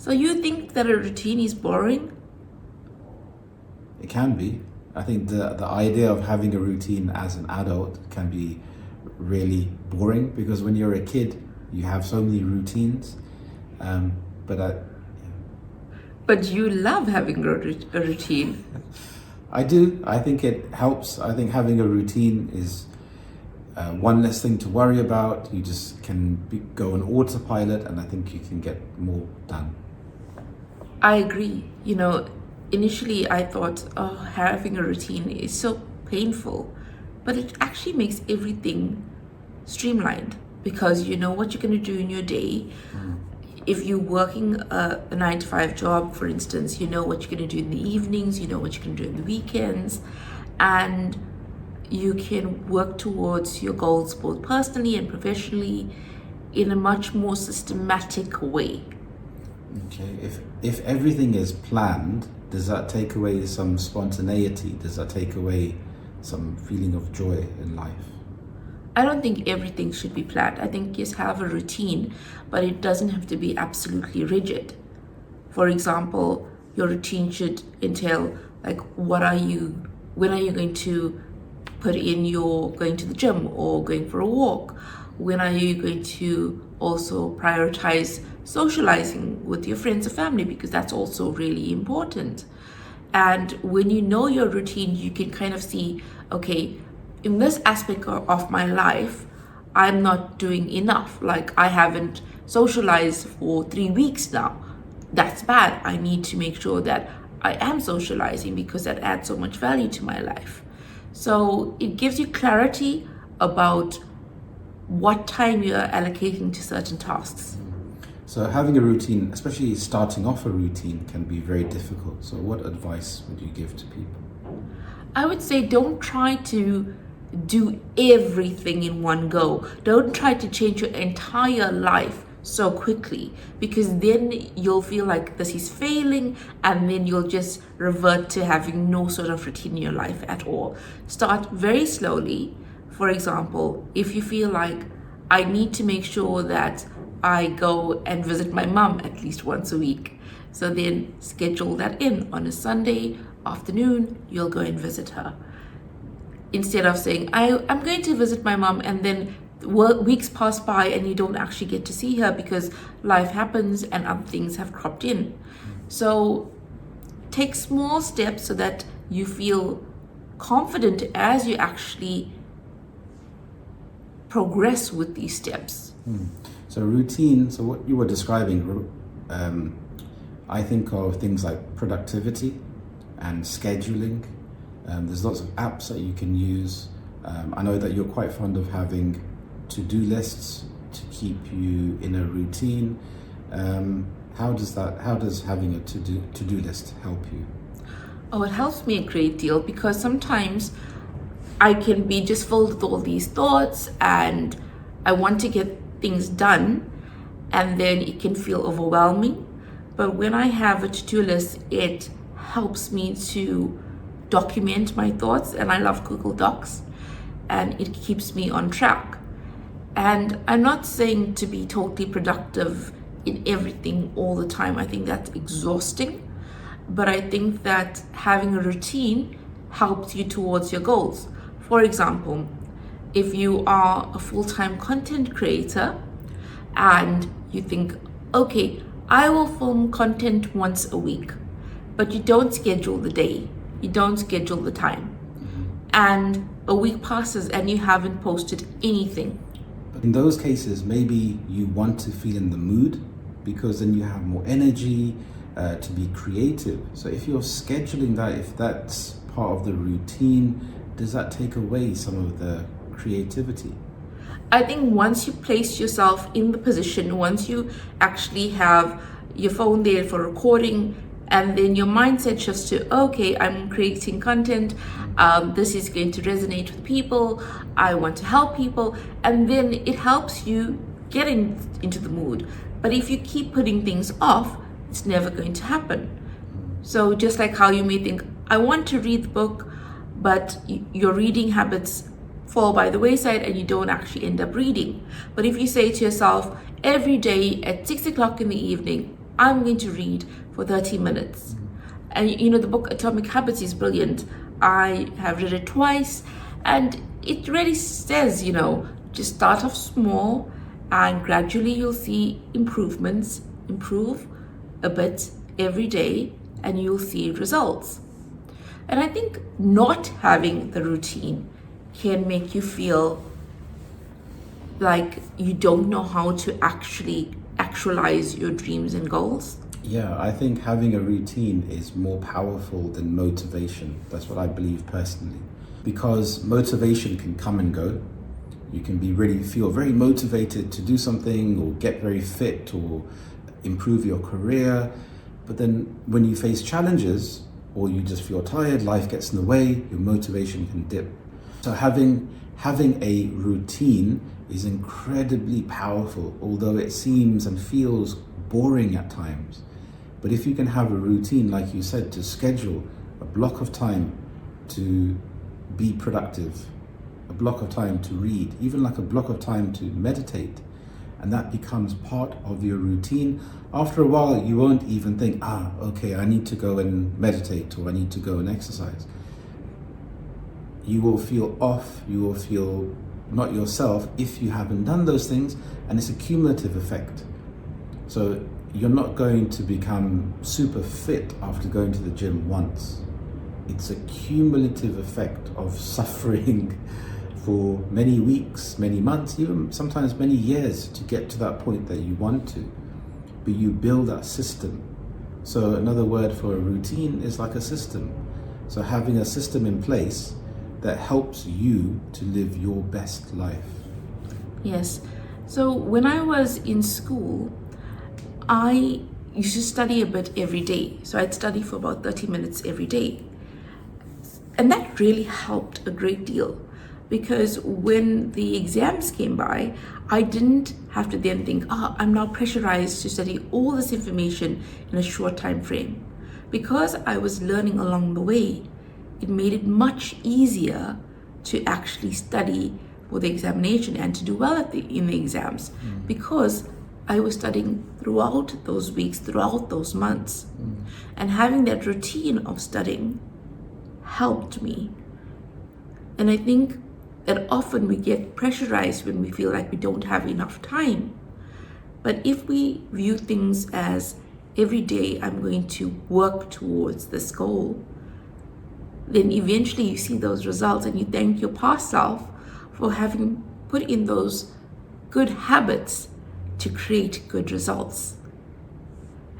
So you think that a routine is boring? It can be. I think the idea of having a routine as an adult can be really boring because when you're a kid, you have so many routines. But But you love having a routine. I do. I think it helps. I think having a routine is one less thing to worry about. You just can go on autopilot, and I think you can get more done. I agree. Initially I thought, oh, having a routine is so painful, but it actually makes everything streamlined because you know what you're going to do in your day. If you're working a 9 to 5 job, for instance, you know what you're going to do in the evenings, you know what you're going to do in the weekends, and you can work towards your goals both personally and professionally in a much more systematic way. Okay. If everything is planned, does that take away some spontaneity? Does that take away some feeling of joy in life? I don't think everything should be planned. I think just have a routine, but it doesn't have to be absolutely rigid. For example, your routine should entail like when are you going to put in your going to the gym or going for a walk? When are you going to also prioritize socializing with your friends or family, because that's also really important. And when you know your routine, you can kind of see, okay, in this aspect of my life, I'm not doing enough. Like I haven't socialized for 3 weeks now. That's bad. I need to make sure that I am socializing because that adds so much value to my life. So it gives you clarity about what time you're allocating to certain tasks. So having a routine, especially starting off a routine, can be very difficult. So what advice would you give to people? I would say don't try to do everything in one go. Don't try to change your entire life so quickly, because then you'll feel like this is failing and then you'll just revert to having no sort of routine in your life at all. Start very slowly. For example, if you feel like I need to make sure that I go and visit my mom at least once a week, so then schedule that in on a Sunday afternoon, you'll go and visit her. Instead of saying, I'm going to visit my mom, and then weeks pass by and you don't actually get to see her because life happens and other things have cropped in. So take small steps so that you feel confident as you actually progress with these steps. So routine, so what you were describing, I think of things like productivity and scheduling. There's lots of apps that you can use. I know that you're quite fond of having to-do lists to keep you in a routine. How does having a to-do list help you? Oh, it helps me a great deal because sometimes I can be just filled with all these thoughts and I want to get things done, and then it can feel overwhelming. But when I have a to-do list, it helps me to document my thoughts, and I love Google Docs, and it keeps me on track. And I'm not saying to be totally productive in everything all the time. I think that's exhausting. But I think that having a routine helps you towards your goals. For example, if you are a full-time content creator and you think, okay, I will film content once a week, but you don't schedule the day, you don't schedule the time, and a week passes and you haven't posted anything. But in those cases, maybe you want to feel in the mood because then you have more energy to be creative. So if you're scheduling that, if that's part of the routine, does that take away some of the creativity? I think once you place yourself in the position, once you actually have your phone there for recording, and then your mindset shifts to, okay, I'm creating content, this is going to resonate with people, I want to help people, and then it helps you get into the mood. But if you keep putting things off, it's never going to happen. So just like how you may think, I want to read the book, but your reading habits fall by the wayside and you don't actually end up reading. But if you say to yourself, every day at 6 o'clock in the evening, I'm going to read for 30 minutes. And the book Atomic Habits is brilliant. I have read it twice, and it really says, just start off small and gradually you'll see improvements, improve a bit every day, and you'll see results. And I think not having the routine can make you feel like you don't know how to actualize your dreams and goals. Yeah, I think having a routine is more powerful than motivation. That's what I believe personally. Because motivation can come and go. You can feel very motivated to do something or get very fit or improve your career. But then when you face challenges or you just feel tired, life gets in the way, your motivation can dip. So having a routine is incredibly powerful, although it seems and feels boring at times. But if you can have a routine, like you said, to schedule a block of time to be productive, a block of time to read, even like a block of time to meditate, and that becomes part of your routine, after a while you won't even think, okay, I need to go and meditate or I need to go and exercise. You will feel off, you will feel not yourself if you haven't done those things, and it's a cumulative effect. So you're not going to become super fit after going to the gym once. It's a cumulative effect of suffering for many weeks, many months, even sometimes many years to get to that point that you want to. But you build that system. So another word for a routine is like a system. So having a system in place that helps you to live your best life. Yes. So when I was in school, I used to study a bit every day. So I'd study for about 30 minutes every day. And that really helped a great deal, because when the exams came by, I didn't have to then think, I'm now pressurized to study all this information in a short time frame. Because I was learning along the way, it made it much easier to actually study for the examination and to do well in the exams, because I was studying throughout those weeks, throughout those months. And having that routine of studying helped me. And I think that often we get pressurized when we feel like we don't have enough time. But if we view things as every day I'm going to work towards this goal, then eventually you see those results and you thank your past self for having put in those good habits to create good results.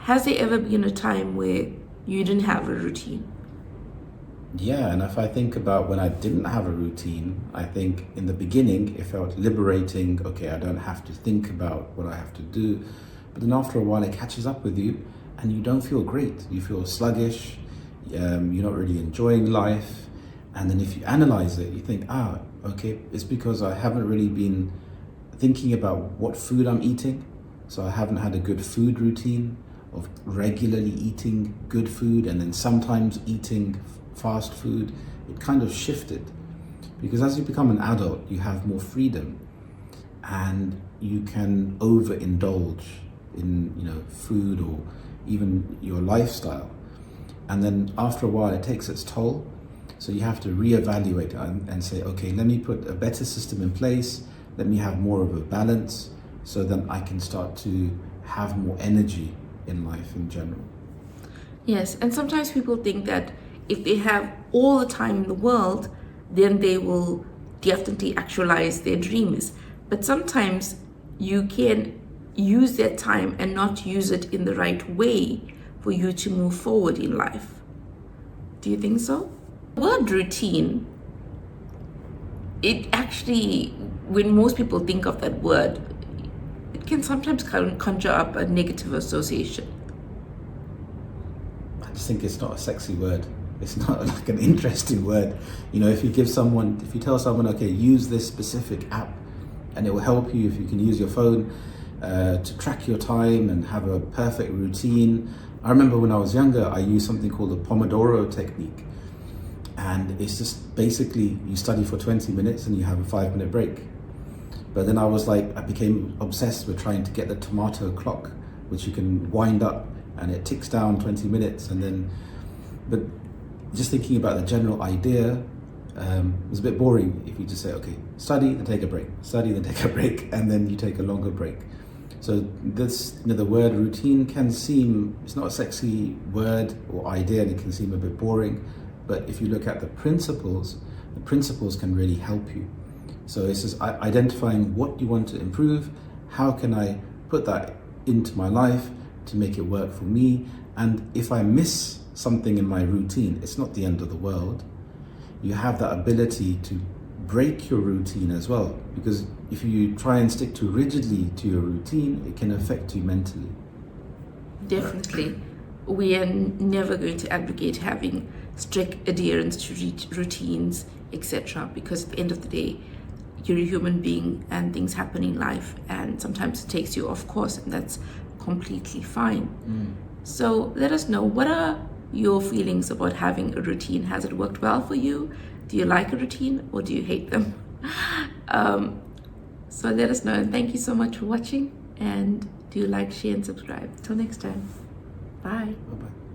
Has there ever been a time where you didn't have a routine? Yeah, and if I think about when I didn't have a routine, I think in the beginning it felt liberating. Okay, I don't have to think about what I have to do. But then after a while it catches up with you and you don't feel great. You feel sluggish, you're not really enjoying life. And then if you analyze it, you think, okay, it's because I haven't really been thinking about what food I'm eating. So I haven't had a good food routine of regularly eating good food and then sometimes eating fast food. It kind of shifted, because as you become an adult, you have more freedom and you can overindulge in food or even your lifestyle. And then after a while, it takes its toll. So you have to reevaluate and say, okay, let me put a better system in place. Let me have more of a balance so that I can start to have more energy in life in general. Yes, and sometimes people think that if they have all the time in the world, then they will definitely actualize their dreams. But sometimes you can use that time and not use it in the right way for you to move forward in life. Do you think so? The word routine, it actually, when most people think of that word, it can sometimes conjure up a negative association. I just think it's not a sexy word. It's not like an interesting word. If you tell someone, okay, use this specific app and it will help you if you can use your phone to track your time and have a perfect routine. I remember when I was younger, I used something called the Pomodoro technique. And it's just basically you study for 20 minutes and you have a 5-minute break. But then I became obsessed with trying to get the tomato clock which you can wind up and it ticks down 20 minutes and then, but just thinking about the general idea was a bit boring if you just say, okay, study, then take a break, study, then take a break, and then you take a longer break. So this, the word routine can seem, it's not a sexy word or idea, and it can seem a bit boring, but if you look at the principles can really help you. So it's just identifying what you want to improve, how can I put that into my life to make it work for me, and if I miss something in my routine, it's not the end of the world. You have that ability to break your routine as well, because if you try and stick too rigidly to your routine, it can affect you mentally. Definitely. We are never going to advocate having strict adherence to routines, etc., because at the end of the day, you're a human being and things happen in life, and sometimes it takes you off course, and that's completely fine. So let us know, what are your feelings about having a routine? Has it worked well for you? Do you like a routine or do you hate them? So let us know, and thank you so much for watching, and do like, share and subscribe. Till next time, bye. Bye-bye.